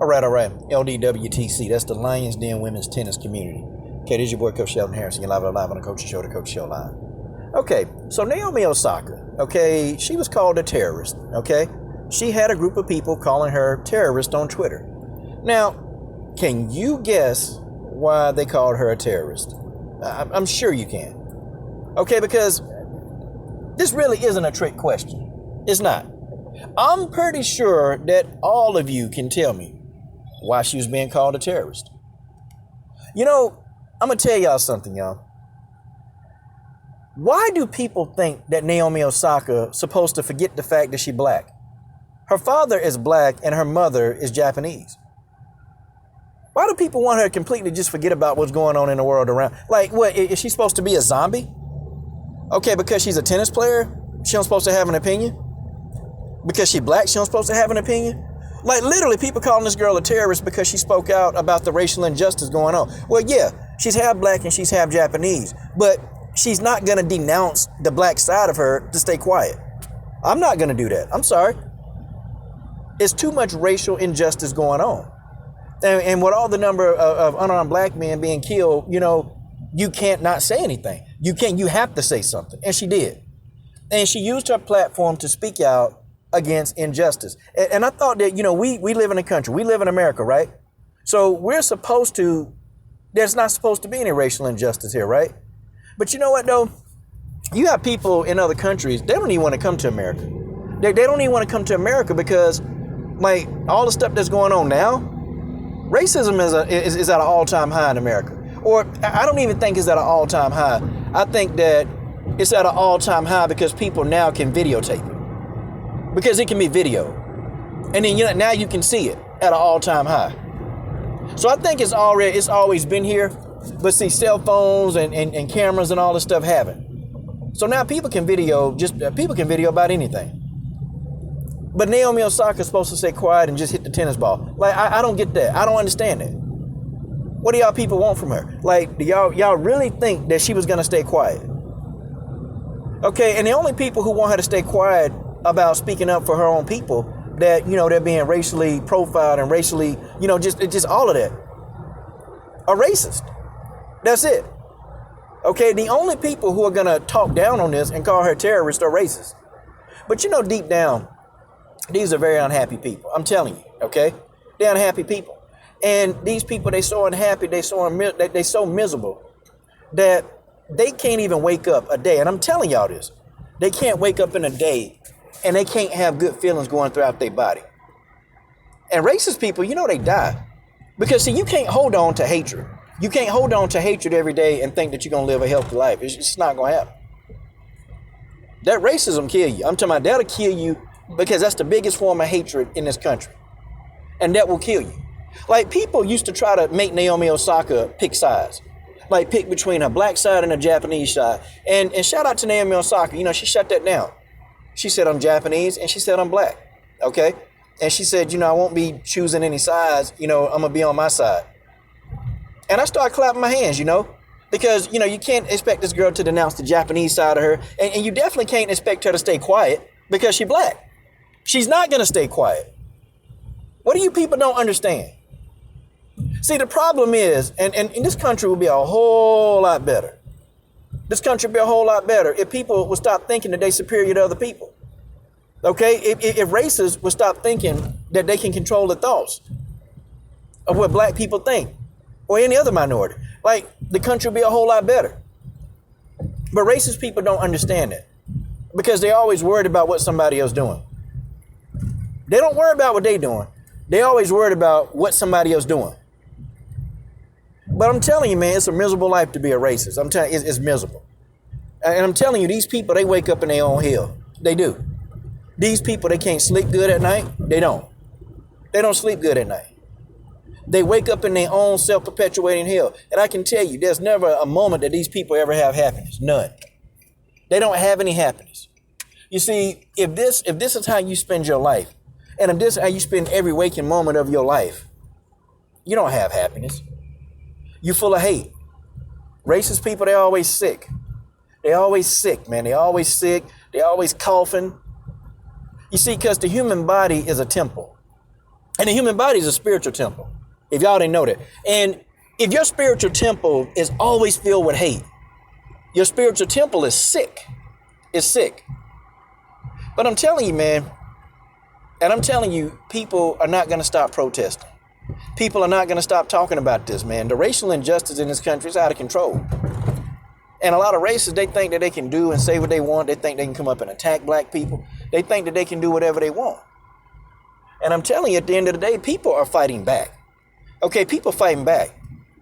All right. LDWTC. That's the Lions Den Women's Tennis Community. Okay, this is your boy, Coach Sheldon Harrison. You're live on the Coach Show, the Coach Show Live. Okay, so Naomi Osaka, okay, she was called a terrorist, okay? She had a group of people calling her terrorist on Twitter. Now, can you guess why they called her a terrorist? I'm sure you can. Okay, because this really isn't a trick question. It's not. I'm pretty sure that all of you can tell me why she was being called a terrorist. You know, I'm going to tell y'all something, y'all. Why do people think that Naomi Osaka is supposed to forget the fact that she's black? Her father is black and her mother is Japanese. Why do people want her to completely just forget about what's going on in the world around? Like, what, is she supposed to be a zombie? Okay, because she's a tennis player, she don't supposed to have an opinion? Because she's black, she don't supposed to have an opinion? Like, literally, people calling this girl a terrorist because she spoke out about the racial injustice going on. Well, yeah, she's half black and she's half Japanese, but she's not going to denounce the black side of her to stay quiet. I'm not going to do that. I'm sorry. It's too much racial injustice going on. And with all the number of unarmed black men being killed, you know, you can't not say anything. You have to say something. And she did. And she used her platform to speak out against injustice. And I thought that, you know, we live in a country, we live in America, right? So there's not supposed to be any racial injustice here, right? But you know what, though? You have people in other countries, they don't even want to come to America. They don't even want to come to America because, like, all the stuff that's going on now, racism is at an all-time high in America. Or I don't even think it's at an all-time high. I think that it's at an all-time high because people now can videotape it. Because it can be video. And then, you know, now you can see it at an all-time high. So I think it's always been here. But see, cell phones and cameras and all this stuff haven't. So now people can video about anything. But Naomi Osaka is supposed to stay quiet and just hit the tennis ball. Like, I don't get that. I don't understand that. What do y'all people want from her? Like, do y'all really think that she was going to stay quiet? Okay, and the only people who want her to stay quiet about speaking up for her own people, that, you know, they're being racially profiled and racially, you know, just all of that, are racist. That's it. Okay, the only people who are going to talk down on this and call her terrorist are racist. But you know, deep down, these are very unhappy people. I'm telling you, okay? They're unhappy people. And these people, they're so unhappy, they're so miserable that they can't even wake up a day. And I'm telling y'all this. They can't wake up in a day and they can't have good feelings going throughout their body. And racist people, you know, they die. Because, see, you can't hold on to hatred. You can't hold on to hatred every day and think that you're going to live a healthy life. It's just not going to happen. That racism kill you. I'm talking about that'll kill you because that's the biggest form of hatred in this country. And that will kill you. Like, people used to try to make Naomi Osaka pick sides. Like, pick between her black side and her Japanese side. And shout out to Naomi Osaka. You know, she shut that down. She said, I'm Japanese, and she said, I'm black. Okay? And she said, you know, I won't be choosing any sides. You know, I'm going to be on my side. And I started clapping my hands, you know, because, you know, you can't expect this girl to denounce the Japanese side of her. And you definitely can't expect her to stay quiet because she's black. She's not going to stay quiet. What do you people don't understand? See, the problem is, and this country would be a whole lot better. This country would be a whole lot better if people would stop thinking that they're superior to other people. Okay? If racists would stop thinking that they can control the thoughts of what black people think. Or any other minority. Like, the country would be a whole lot better. But racist people don't understand that. Because they're always worried about what somebody else doing. They don't worry about what they're doing. They always worried about what somebody else doing. But I'm telling you, man, it's a miserable life to be a racist. I'm telling you, it's miserable. And I'm telling you, these people, they wake up in their own hell. They do. These people, they can't sleep good at night. They don't. They don't sleep good at night. They wake up in their own self-perpetuating hell. And I can tell you, there's never a moment that these people ever have happiness. None. They don't have any happiness. You see, if this is how you spend your life, and if this is how you spend every waking moment of your life, you don't have happiness. You're full of hate. Racist people, they're always sick. They're always sick, man. They're always sick. They're always coughing. You see, because the human body is a temple. And the human body is a spiritual temple, if y'all didn't know that. And if your spiritual temple is always filled with hate, your spiritual temple is sick. It's sick. But I'm telling you, man, and I'm telling you, people are not going to stop protesting. People are not going to stop talking about this, man. The racial injustice in this country is out of control. And a lot of racists, they think that they can do and say what they want. They think they can come up and attack black people. They think that they can do whatever they want. And I'm telling you, at the end of the day, people are fighting back. Okay, people fighting back.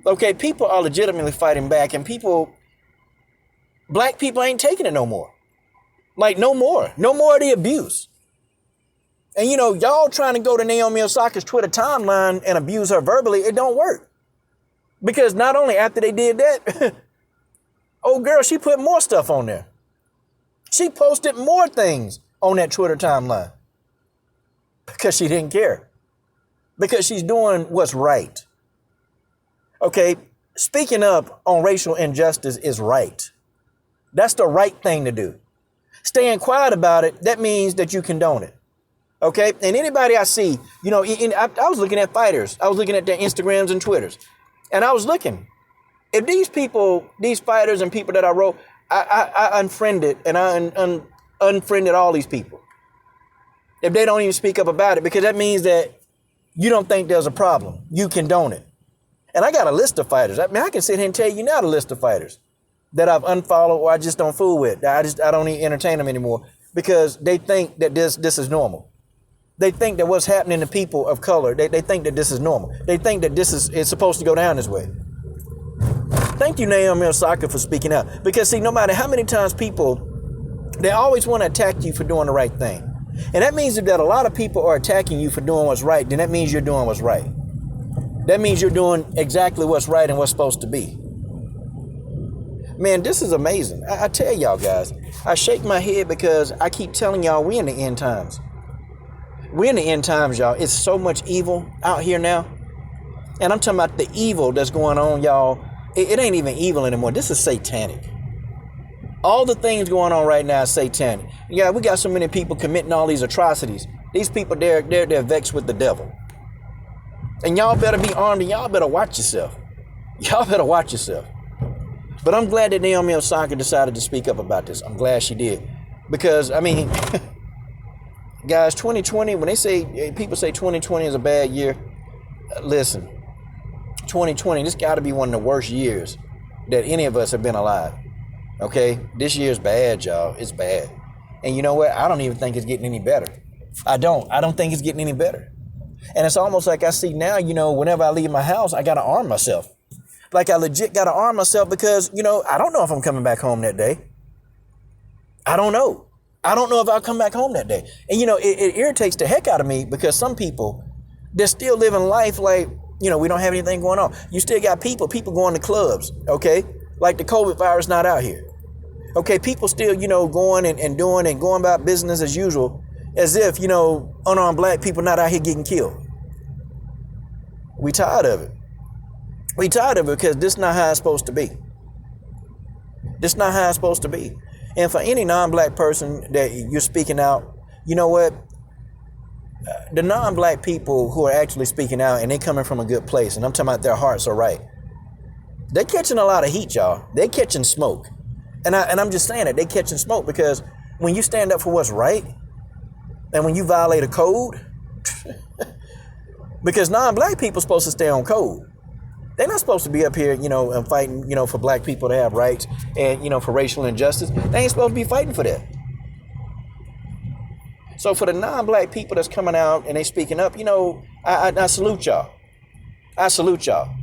Okay, people are legitimately fighting back. And black people ain't taking it no more. Like, no more. No more of the abuse. And, y'all trying to go to Naomi Osaka's Twitter timeline and abuse her verbally, it don't work. Because not only after they did that, old girl, she put more stuff on there. She posted more things on that Twitter timeline. Because she didn't care. Because she's doing what's right. Okay, speaking up on racial injustice is right. That's the right thing to do. Staying quiet about it, that means that you condone it. Okay, and anybody I see, I was looking at fighters. I was looking at their Instagrams and Twitters. And I was looking. If these people, these fighters and people that I wrote, I unfriended and I unfriended all these people. If they don't even speak up about it, because that means that you don't think there's a problem. You condone it. And I got a list of fighters. I can sit here and tell you now the list of fighters that I've unfollowed or I just don't fool with. I don't even entertain them anymore because they think that this is normal. They think that what's happening to people of color, they think that this is normal. They think that it's supposed to go down this way. Thank you, Naomi Osaka, for speaking out. Because, see, no matter how many times people, they always want to attack you for doing the right thing. And that means that a lot of people are attacking you for doing what's right, then that means you're doing what's right. That means you're doing exactly what's right and what's supposed to be. Man, this is amazing. I tell y'all guys, I shake my head because I keep telling y'all we're in the end times. We're in the end times, y'all. It's so much evil out here now. And I'm talking about the evil that's going on, y'all. It ain't even evil anymore. This is satanic. All the things going on right now is satanic. Yeah, we got so many people committing all these atrocities. These people, they're vexed with the devil. And y'all better be armed and y'all better watch yourself. Y'all better watch yourself. But I'm glad that Naomi Osaka decided to speak up about this. I'm glad she did. Because, guys, 2020, when people say 2020 is a bad year, listen, 2020, this got to be one of the worst years that any of us have been alive. Okay? This year's bad, y'all. It's bad. And you know what? I don't even think it's getting any better. I don't think it's getting any better. And it's almost like I see now, whenever I leave my house, I got to arm myself. Like I legit got to arm myself because, I don't know if I'm coming back home that day. I don't know. I don't know if I'll come back home that day. And, it irritates the heck out of me because some people, they're still living life like, we don't have anything going on. You still got people going to clubs, okay? Like the COVID virus not out here. Okay, people still, going and doing and going about business as usual, as if, unarmed black people not out here getting killed. We tired of it. We tired of it because this is not how it's supposed to be. This is not how it's supposed to be. And for any non-black person that you're speaking out, you know what? The non-black people who are actually speaking out and they coming from a good place, and I'm talking about their hearts are right, they're catching a lot of heat, y'all. They're catching smoke. And I'm just saying that they're catching smoke because when you stand up for what's right and when you violate a code, because non-black people are supposed to stay on code. They're not supposed to be up here, and fighting, for black people to have rights and, for racial injustice. They ain't supposed to be fighting for that. So for the non-black people that's coming out and they speaking up, I salute y'all. I salute y'all.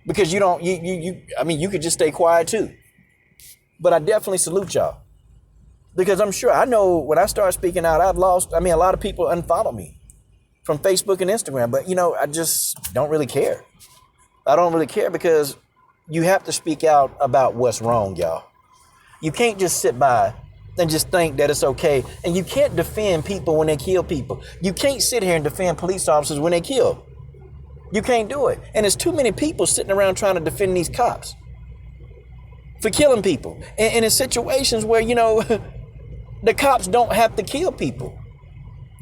Because you could just stay quiet too. But I definitely salute y'all. Because I know when I start speaking out, a lot of people unfollow me from Facebook and Instagram. But, I just don't really care. I don't really care because you have to speak out about what's wrong, y'all. You can't just sit by and just think that it's okay. And you can't defend people when they kill people. You can't sit here and defend police officers when they kill. You can't do it. And there's too many people sitting around trying to defend these cops for killing people. And in situations where, the cops don't have to kill people,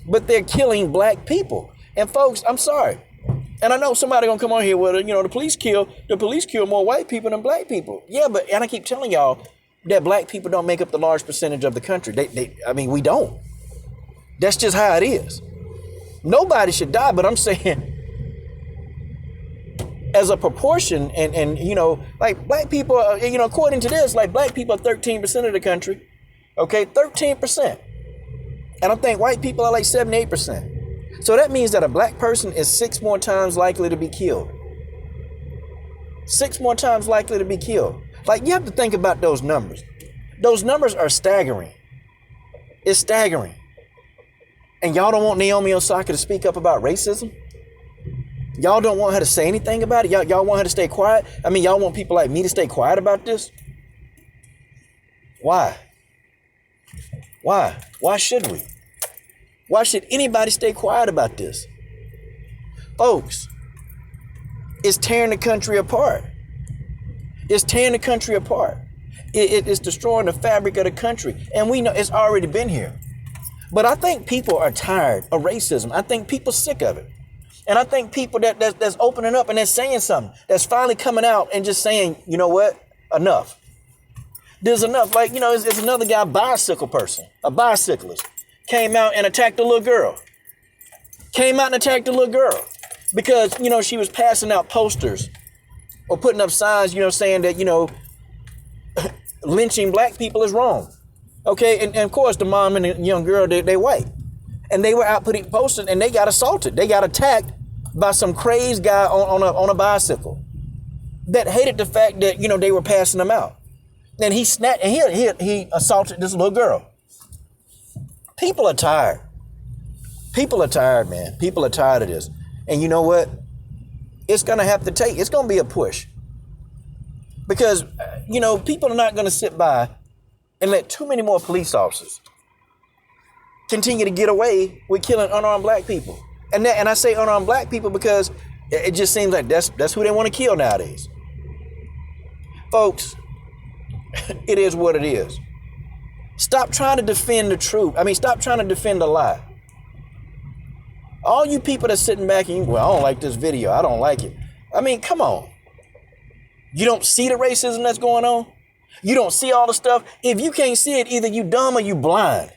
but they're killing black people. And folks, I'm sorry. And I know somebody gonna come on here with, the police kill more white people than black people. Yeah, and I keep telling y'all that black people don't make up the large percentage of the country. We don't. That's just how it is. Nobody should die, but I'm saying as a proportion, and like black people, according to this, like black people are 13% of the country. Okay, 13%. And I think white people are like 78%. So that means that a black person is 6 more times likely to be killed. 6 more times likely to be killed. Like, you have to think about those numbers. Those numbers are staggering. It's staggering. And y'all don't want Naomi Osaka to speak up about racism? Y'all don't want her to say anything about it? Y'all want her to stay quiet? Y'all want people like me to stay quiet about this? Why? Why? Why should we? Why should anybody stay quiet about this? Folks, it's tearing the country apart. It's tearing the country apart. It's destroying the fabric of the country. And we know it's already been here. But I think people are tired of racism. I think people are sick of it. And I think people that's opening up and that's saying something, that's finally coming out and just saying, you know what, enough. There's enough. Like, it's another guy, a bicyclist, came out and attacked a little girl. Because, she was passing out posters or putting up signs, saying that, lynching black people is wrong. Okay, and of course the mom and the young girl, they white. And they were out putting posters and they got assaulted. They got attacked by some crazed guy on a bicycle that hated the fact that, they were passing them out. And he snapped and he assaulted this little girl. People are tired. People are tired, man. People are tired of this. And you know what? It's going to be a push. Because, people are not going to sit by and let too many more police officers continue to get away with killing unarmed black people. And I say unarmed black people because it just seems like that's who they want to kill nowadays. Folks, it is what it is. Stop trying to defend the truth. Stop trying to defend the lie. All you people that's sitting back and I don't like this video. I don't like it. Come on. You don't see the racism that's going on? You don't see all the stuff? If you can't see it, either you dumb or you blind.